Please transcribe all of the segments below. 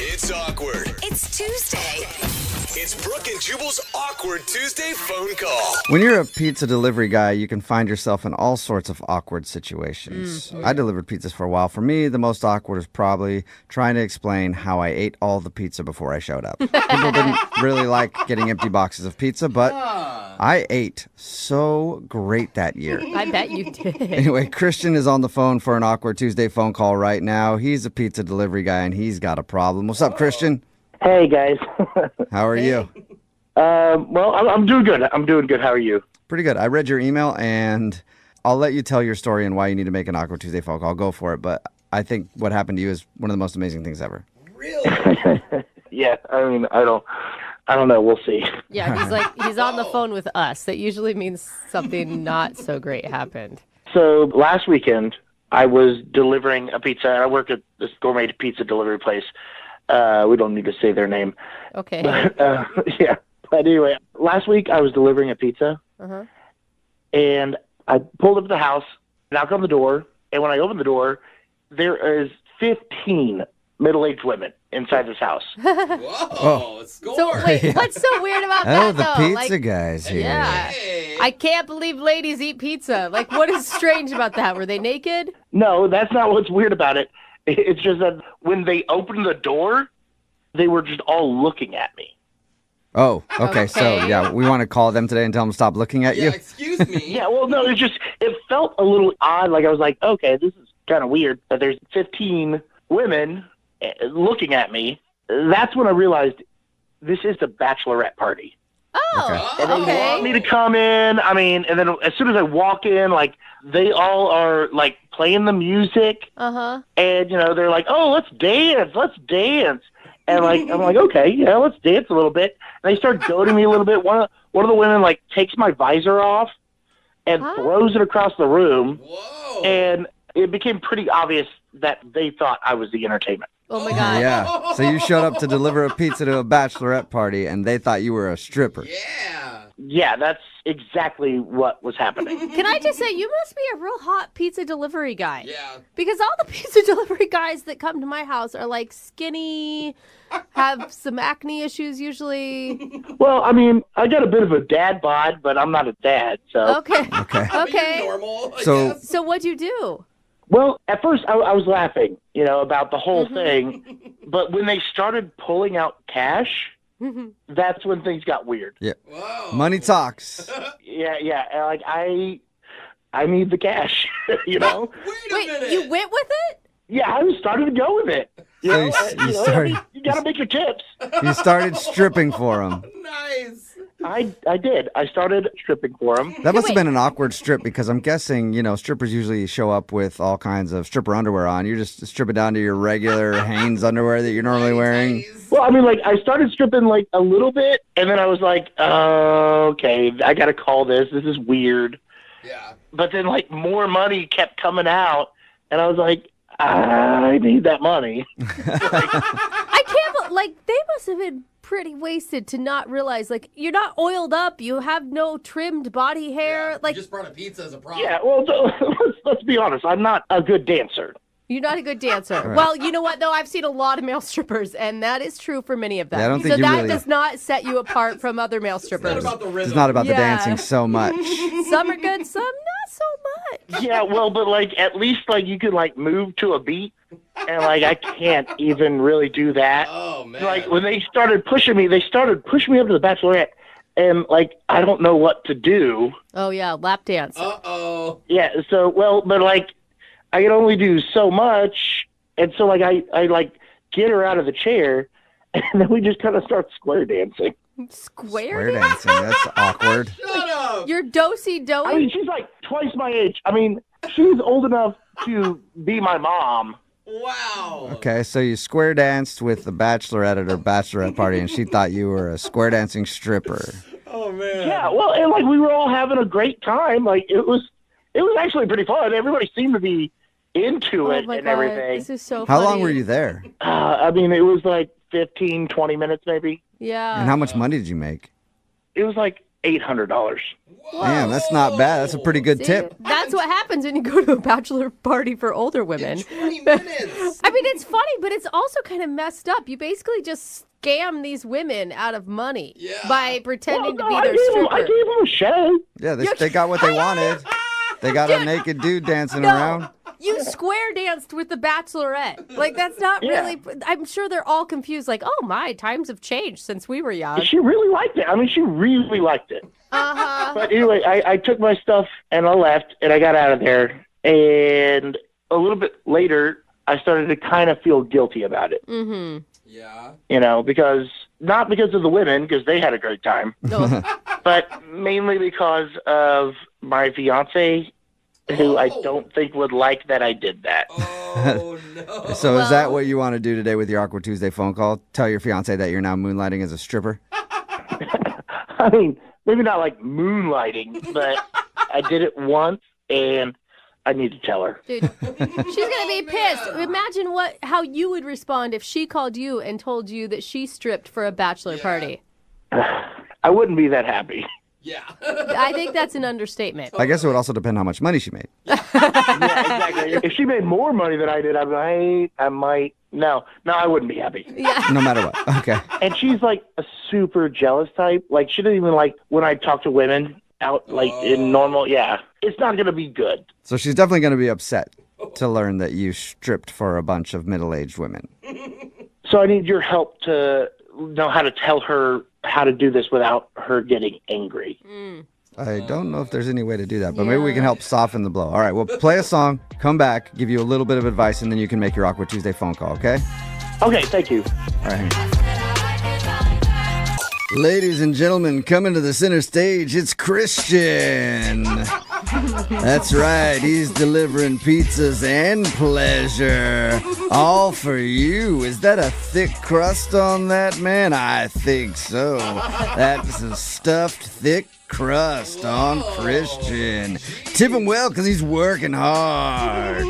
It's awkward. It's Tuesday. It's Brooke and Jubal's awkward Tuesday phone call. When you're a pizza delivery guy, you can find yourself in all sorts of awkward situations. I delivered pizzas for a while. For me, the most awkward is probably trying to explain how I ate all the pizza before I showed up. People didn't really like getting empty boxes of pizza, but I ate so great that year. I bet you did. Anyway, Christian is on the phone for an awkward Tuesday phone call right now. He's a pizza delivery guy, and he's got a problem. What's up, Christian? Hey, guys. How are you? Well, I'm doing good. I'm doing good. How are you? Pretty good. I read your email, and I'll let you tell your story and why you need to make an awkward Tuesday phone call. Go for it. But I think what happened to you is one of the most amazing things ever. Really? Yeah, I mean, I don't know. We'll see. Yeah, he's on the phone with us. That usually means something not so great happened. So last weekend, I was delivering a pizza. I work at this gourmet pizza delivery place. We don't need to say their name. Okay. But, yeah. But anyway, last week I was delivering a pizza, and I pulled up to the house, knocked on the door, and when I opened the door, there is 15 middle-aged women inside this house. Whoa, score. So wait, what's so weird about that? the though? pizza guys here. Yeah. Hey. I can't believe ladies eat pizza. Like, what is strange about that? Were they naked? No, that's not what's weird about it. It's just that when they opened the door, they were just all looking at me. Oh, okay. So, Okay. yeah, we want to call them today and tell them to stop looking at Yeah, you. excuse me. Yeah, well, no, it felt a little odd. Like I was like, okay, this is kind of weird that there's 15 women looking at me. That's when I realized this is the bachelorette party. Oh, And they want me to come in. I mean, and then as soon as I walk in, like, they all are, like, playing the music. Uh-huh. And, they're like, oh, let's dance. And, like, I'm like, okay, yeah, let's dance a little bit. And they start goading me a little bit. One of the women, like, takes my visor off and throws it across the room. Whoa. And it became pretty obvious that they thought I was the entertainment. Oh, my God. Yeah. So you showed up to deliver a pizza to a bachelorette party, and they thought you were a stripper. Yeah. Yeah, that's exactly what was happening. Can I just say, you must be a real hot pizza delivery guy. Yeah. Because all the pizza delivery guys that come to my house are, like, skinny, have some acne issues usually. Well, I mean, I got a bit of a dad bod, but I'm not a dad, so. Okay. Okay. Okay. Normal. I So- guess. So what'd you do? Well, at first I was laughing, about the whole thing. But when they started pulling out cash, that's when things got weird. Yeah. Whoa. Money talks. Yeah. And, like, I need the cash, Wait a Wait, minute. you went with it? Yeah, I was starting to go with it. So you started- You got to make your tips. You started stripping for him. Nice. I did. I started stripping for them. That must have Wait. been an awkward strip because I'm guessing, strippers usually show up with all kinds of stripper underwear on. You're just stripping down to your regular Hanes underwear that you're normally wearing. Nice. Well, I mean, like, I started stripping, like, a little bit, and then I was like, okay, I got to call this. This is weird. Yeah. But then, like, more money kept coming out, and I was like, I need that money. I can't, they must have been pretty wasted to not realize, you're not oiled up, you have no trimmed body hair, You just brought a pizza as a problem. Yeah, well, let's be honest. I'm not a good dancer. you're not a good dancer. Right. Well, you know what, though? I've seen a lot of male strippers, and that is true for many of them. Yeah, I don't think so you that really- does not set you apart from other male It's not strippers. about the rhythm. It's not about the Yeah. dancing so much. Some are good, some not so much. Yeah, well, but, like, at least, like, you could, like, move to a beat, and, like, I can't even really do that. Oh, man. Like, when they started pushing me up to the Bachelorette, and, like, I don't know what to do. Oh, yeah, lap dance. Uh-oh. Yeah, so, well, but, like, I can only do so much, and so, like, I like, get her out of the chair, and then we just kind of start square dancing. Square Square dance? dancing, that's awkward. Shut up. You're do-si-doing? I mean, she's, like, twice my age. I mean, she's old enough to be my mom. Wow. Okay, so you square danced with the bachelorette at her bachelorette party, and she thought you were a square dancing stripper. Oh, man. Yeah, well, and, like, we were all having a great time. Like, it was actually pretty fun. Everybody seemed to be into Oh, it my and God. everything. This is so How funny. long were you there? I mean, it was like 15, 20 minutes maybe. Yeah. And how much money did you make? It was like $800. Damn, that's not bad. That's a pretty good See, tip. that's what happens when you go to a bachelor party for older women. 20 minutes. I mean, it's funny, but it's also kind of messed up. You basically just scam these women out of money by pretending to be their stripper. I gave them a show. Yeah, they got what they wanted. They got a naked dude dancing around. You square danced with the Bachelorette. Like, that's not really... I'm sure they're all confused. Like, oh my, times have changed since we were young. She really liked it. I mean, she really liked it. Uh-huh. But anyway, I took my stuff and I left and I got out of there. And a little bit later, I started to kind of feel guilty about it. Mm-hmm. Yeah. You know, not because of the women, because they had a great time, No. but mainly because of my fiance, who I don't think would like that I did that. Oh, no. So is that what you want to do today with your Awkward Tuesday phone call? Tell your fiance that you're now moonlighting as a stripper? I mean, maybe not like moonlighting, but I did it once, and I need to tell her. Dude, she's going to be pissed. Imagine how you would respond if she called you and told you that she stripped for a bachelor party. I wouldn't be that happy. Yeah. I think that's an understatement. I guess it would also depend how much money she made. Yeah, exactly. If she made more money than I did, I might. No, I wouldn't be happy. Yeah. No matter what. Okay. And she's like a super jealous type. Like, she doesn't even like when I talk to women out, like, in normal. Yeah. It's not going to be good. So she's definitely going to be upset to learn that you stripped for a bunch of middle-aged women. So I need your help to know how to tell her how to do this without her getting angry. I don't know if there's any way to do that, but maybe we can help soften the blow. All right, well, play a song, come back, give you a little bit of advice, and then you can make your Awkward Tuesday phone call, okay? Okay, thank you. All right. Ladies and gentlemen, coming to the center stage, it's Christian. That's right, he's delivering pizzas and pleasure. All for you. Is that a thick crust on that, man? I think so. That's a stuffed thick crust on Christian. Tip him well because he's working hard.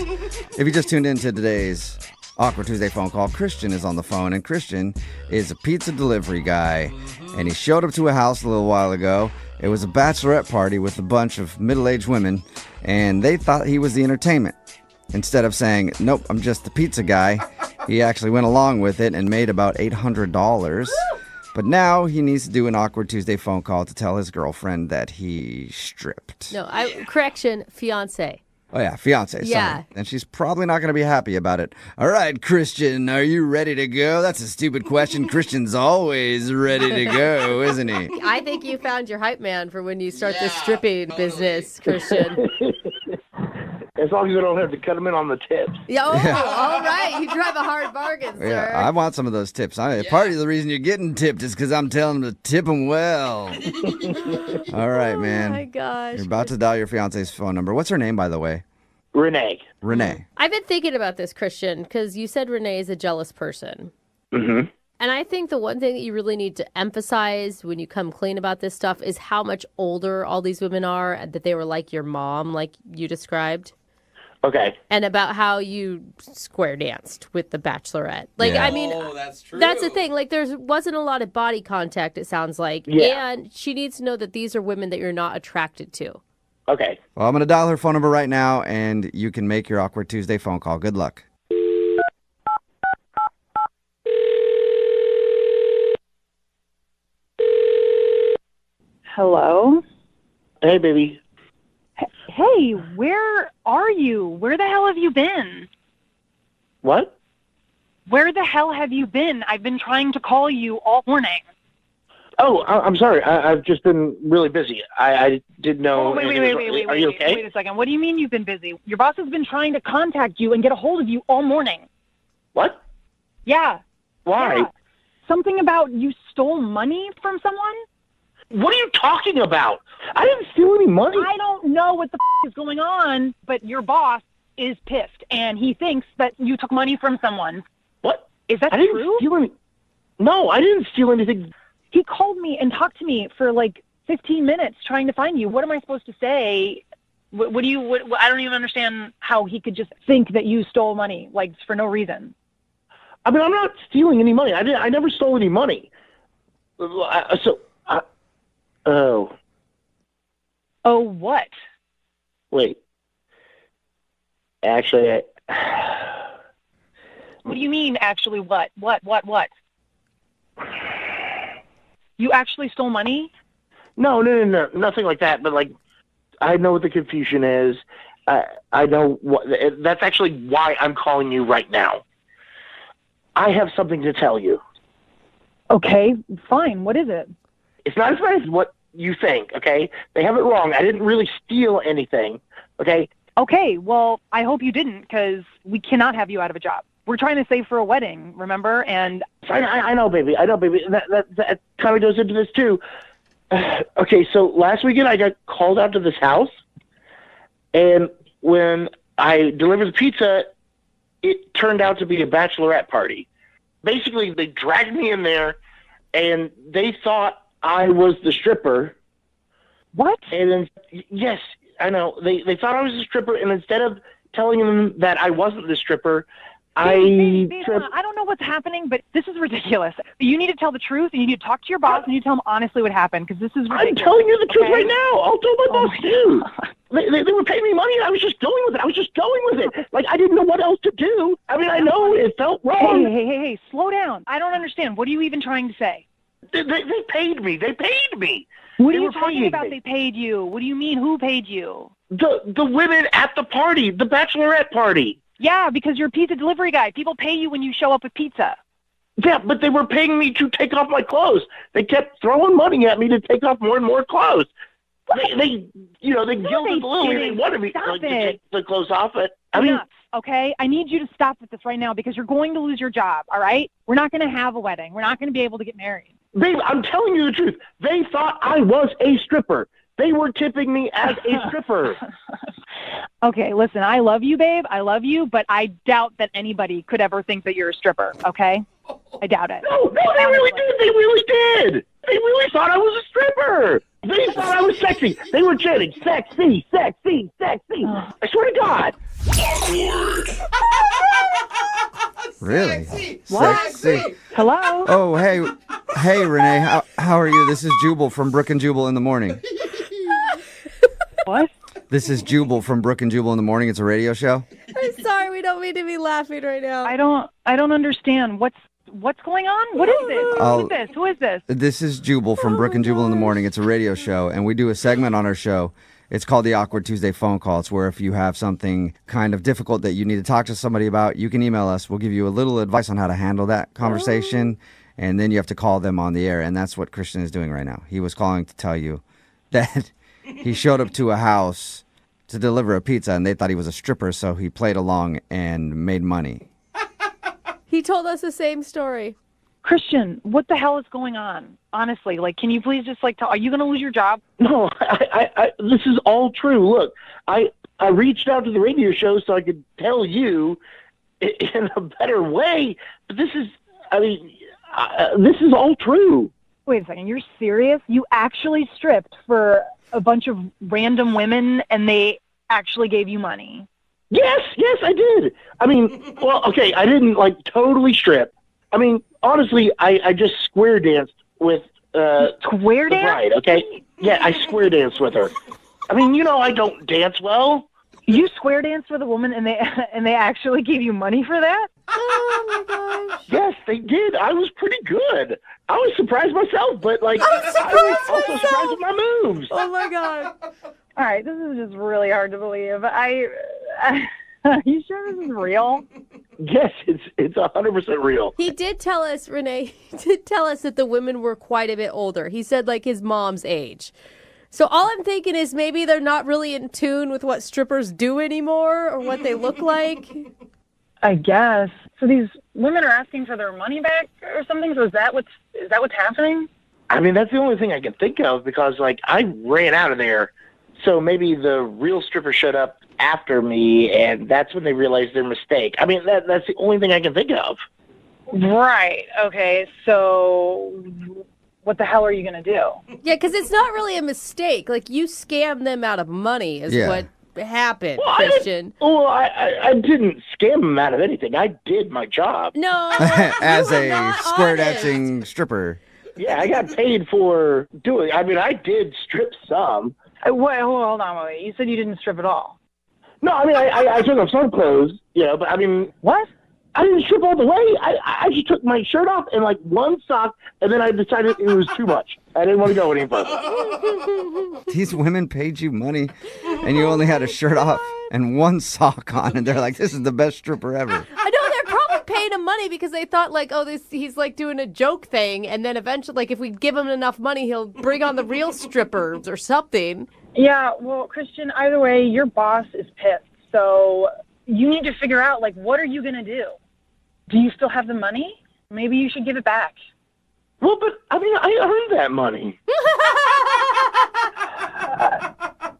If you just tuned into today's Awkward Tuesday phone call, Christian is on the phone, and Christian is a pizza delivery guy, and he showed up to a house a little while ago. It was a bachelorette party with a bunch of middle-aged women, and they thought he was the entertainment. Instead of saying, nope, I'm just the pizza guy, he actually went along with it and made about $800. But now he needs to do an Awkward Tuesday phone call to tell his girlfriend that he stripped. No, correction, fiance. Oh, yeah, fiance. Sorry. Yeah. And she's probably not going to be happy about it. All right, Christian, are you ready to go? That's a stupid question. Christian's always ready to go, isn't he? I think you found your hype man for when you start this stripping business, Christian. As long as I don't have to cut them in on the tips. Yeah, all right. You drive a hard bargain, sir. Yeah, I want some of those tips. Part of the reason you're getting tipped is because I'm telling them to tip them well. All right, man. Oh, my gosh. You're about to dial your fiance's phone number. What's her name, by the way? Renee. Renee. I've been thinking about this, Christian, because you said Renee is a jealous person. Mm-hmm. And I think the one thing that you really need to emphasize when you come clean about this stuff is how much older all these women are, and that they were like your mom, like you described. Okay. And about how you square danced with the Bachelorette. Like, Yeah. I mean, That's true. that's the thing. Like, there wasn't a lot of body contact, it sounds like. Yeah. And she needs to know that these are women that you're not attracted to. Okay. Well, I'm going to dial her phone number right now, and you can make your Awkward Tuesday phone call. Good luck. Hello? Hey, baby. Hey, where are you? Where the hell have you been? What? Where the hell have you been? I've been trying to call you all morning. Oh, I'm sorry. I've just been really busy. I didn't know. Oh, wait. Are you okay? Wait a second. What do you mean you've been busy? Your boss has been trying to contact you and get a hold of you all morning. What? Yeah. Why? Yeah. Something about you stole money from someone? What are you talking about? I didn't steal any money. I don't know what the is going on, but your boss is pissed, and he thinks that you took money from someone. What? Is that I didn't true? steal any. No, I didn't steal anything. He called me and talked to me for like 15 minutes trying to find you. What am I supposed to say? What I don't even understand how he could just think that you stole money, like, for no reason. I mean, I'm not stealing any money. I never stole any money. Oh, Oh, what? Wait. Actually, What do you mean, actually what? What? You actually stole money? No, nothing like that. But like, I know what the confusion is. I know what. That's actually why I'm calling you right now. I have something to tell you. Okay, fine. What is it? It's not as bad as what you think. Okay, they have it wrong. I didn't really steal anything. Okay. Okay, well, I hope you didn't, because we cannot have you out of a job. We're trying to save for a wedding, remember? And I know, baby. I know, baby. That kind of goes into this too. Okay, so last weekend I got called out to this house, and when I delivered the pizza, it turned out to be a bachelorette party. Basically, they dragged me in there, and they thought I was the stripper. what? And then, yes, I know. They thought I was a stripper, and instead of telling them that I wasn't the stripper, Babe, tripped. I don't know what's happening, but this is ridiculous. You need to tell the truth, and you need to talk to your boss, and you tell him honestly what happened, because this is ridiculous. I'm telling you the truth okay? right now. I'll tell my Oh boss my too. God. They were paying me money, and I was just going with it. Like, I didn't know what else to do. I mean, I know it felt wrong. Hey, slow down. I don't understand. What are you even trying to say? They paid me. They paid me. What They are you were talking paying about? me. They paid you. What do you mean? Who paid you? The women at the party, the bachelorette party. Yeah, because you're a pizza delivery guy. People pay you when you show up with pizza. Yeah, but they were paying me to take off my clothes. They kept throwing money at me to take off more and more clothes. They gilded Lily. They wanted me Stop to it. take the clothes off it. I mean, Enough, okay? I need you to stop with this right now because you're going to lose your job, all right? We're not going to have a wedding. We're not going to be able to get married. babe, I'm telling you the truth. They thought I was a stripper. They were tipping me as a stripper. Okay, listen, I love you, babe. I love you, but I doubt that anybody could ever think that you're a stripper, okay? I doubt it. No, they really did. They really did. They really thought I was a stripper. They thought I was sexy. They were chanting, sexy, sexy, sexy. I swear to God. Really? What? Sexy. Hello? Oh, hey, Renee. How are you? This is Jubal from Brook and Jubal in the Morning. What? This is Jubal from Brook and Jubal in the Morning. It's a radio show. I'm sorry, we don't mean to be laughing right now. I don't understand. What's going on? What is this? I'll- Who is this? Who is this? This is Jubal from Brook and Jubal in the Morning. It's a radio show, and we do a segment on our show. It's called the Awkward Tuesday Phone Call. It's where if you have something kind of difficult that you need to talk to somebody about, you can email us. We'll give you a little advice on how to handle that conversation, and then you have to call them on the air, and that's what Christian is doing right now. He was calling to tell you that he showed up to a house to deliver a pizza, and they thought he was a stripper, so he played along and made money. He told us the same story. Christian, what the hell is going on? Honestly, like, can you please just, like, are you going to lose your job? No, this is all true. Look, I reached out to the radio show so I could tell you in a better way, but this is all true. Wait a second, you're serious? You actually stripped for a bunch of random women and they actually gave you money? Yes, I did. I mean, well, okay, I didn't, like, totally strip. I mean, honestly, I just square danced with Square the dance? bride, okay? Yeah, I square danced with her. I mean, you know I don't dance well. You square danced with a woman and they actually gave you money for that? Oh my gosh. Yes, they did. I was pretty good. I was surprised myself, but, like, I was also surprised with my moves. Oh my God. All right, this is just really hard to believe. Are you sure this is real? Yes, it's 100% real. He did tell us, Renee, he did tell us that the women were quite a bit older. He said like his mom's age. So all I'm thinking is maybe they're not really in tune with what strippers do anymore or what they look like. I guess. So these women are asking for their money back or something? So is that what's happening? I mean, that's the only thing I can think of because, like, I ran out of there. So maybe the real stripper showed up after me, and that's when they realized their mistake. I mean, that's the only thing I can think of. Right. Okay. So what the hell are you going to do? Yeah, because it's not really a mistake. Like you scammed them out of money is Yeah. what happened, Well, Christian. I didn't scam them out of anything. I did my job. No. As you were a not square honest. dancing stripper. Yeah, I got paid for doing. I mean, I did strip some. Wait, hold on, wait. You said you didn't strip at all. No, I mean, I took off some clothes, but I mean, What? I didn't strip all the way. I just took my shirt off and like one sock, and then I decided it was too much. I didn't want to go any further. These women paid you money, and you only had a shirt off and one sock on, and they're like, "This is the best stripper ever." I know they're probably paying him money because they thought like, oh, he's like doing a joke thing, and then eventually, like, if we give him enough money, he'll bring on the real strippers or something. Yeah, well, Christian, either way, your boss is pissed. So you need to figure out, like, what are you going to do? Do you still have the money? Maybe you should give it back. Well, but I mean, I earned that money.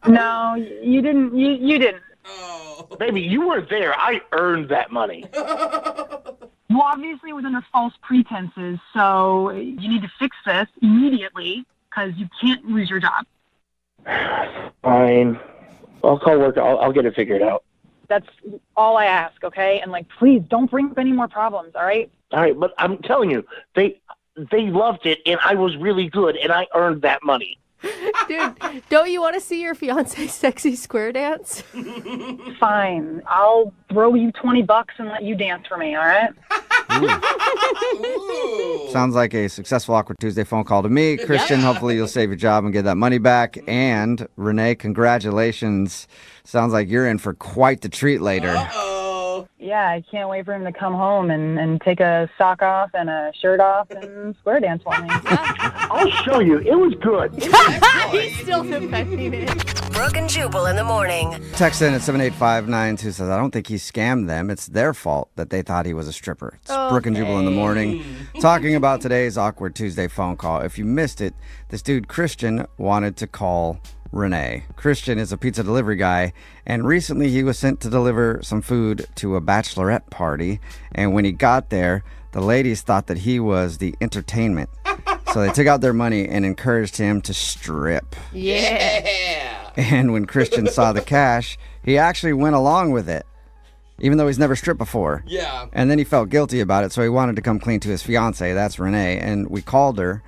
No, you didn't. You didn't. Baby, you weren't there. I earned that money. Well, obviously, it was under false pretenses. So you need to fix this immediately because you can't lose your job. Fine. I'll call work. I'll get it figured out. That's all I ask, okay? And, like, please don't bring up any more problems, all right? All right, but I'm telling you, they loved it, and I was really good, and I earned that money. Dude, don't you want to see your fiance's sexy square dance? Fine. I'll throw you $20 and let you dance for me, all right? Sounds like a successful Awkward Tuesday phone call to me. Christian, hopefully you'll save your job and get that money back. And Renee, congratulations. Sounds like you're in for quite the treat later. Yeah, I can't wait for him to come home and take a sock off and a shirt off and square dance for me. I'll show you. It was good. He's still defending it. Brooke and Jubal in the morning. Text in at 78592 says, I don't think he scammed them. It's their fault that they thought he was a stripper. It's Brooke and Jubal in the morning. Talking about today's Awkward Tuesday phone call. If you missed it, this dude Christian wanted to call Renee. Christian is a pizza delivery guy, and recently he was sent to deliver some food to a bachelorette party. And when he got there, the ladies thought that he was the entertainment. So they took out their money and encouraged him to strip. Yeah. And when Christian saw the cash, he actually went along with it, even though he's never stripped before. Yeah. And then he felt guilty about it, so he wanted to come clean to his fiance. That's Renee. And we called her.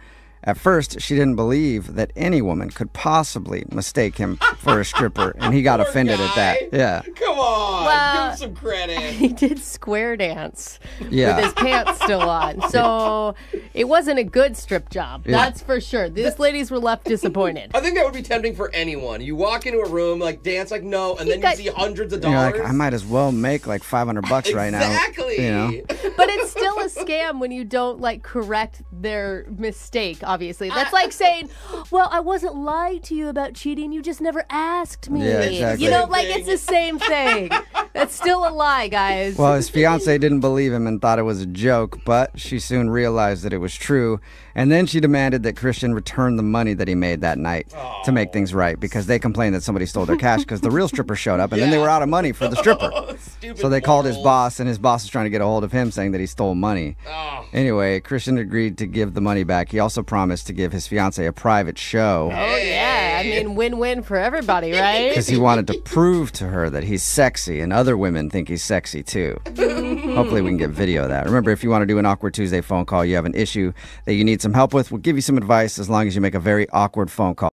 At first, she didn't believe that any woman could possibly mistake him for a stripper, and he got offended at that. Yeah. Come on. Well, give him some credit. He did square dance Yeah. with his pants still on. So it wasn't a good strip job. Yeah. That's for sure. These ladies were left disappointed. I think that would be tempting for anyone. You walk into a room, like, dance like no, and then got- you see hundreds of And you're dollars. like, I might as well make like $500 right now. Exactly. You know? But it's still a scam when you don't, like, correct their mistake, obviously. That's like saying, well, I wasn't lying to you about cheating. You just never asked me. Yeah, exactly. You know, Same like, thing. it's the same thing. That's still a lie, guys. Well, his fiance didn't believe him and thought it was a joke, but she soon realized that it was true. And then she demanded that Christian return the money that he made that night to make things right, because they complained that somebody stole their cash because the real stripper showed up and then they were out of money for the stripper. Stupid So they called his morals. boss, and his boss was trying to get a hold of him, saying that he stole money. Oh. Anyway, Christian agreed to give the money back. He also promised to give his fiance a private show Oh, yeah. I mean, win-win for everybody, right? because he wanted to prove to her that he's sexy, and other women think he's sexy too. Hopefully we can get video of that. Remember, if you want to do an Awkward Tuesday phone call, you have an issue that you need some help with, we'll give you some advice as long as you make a very awkward phone call.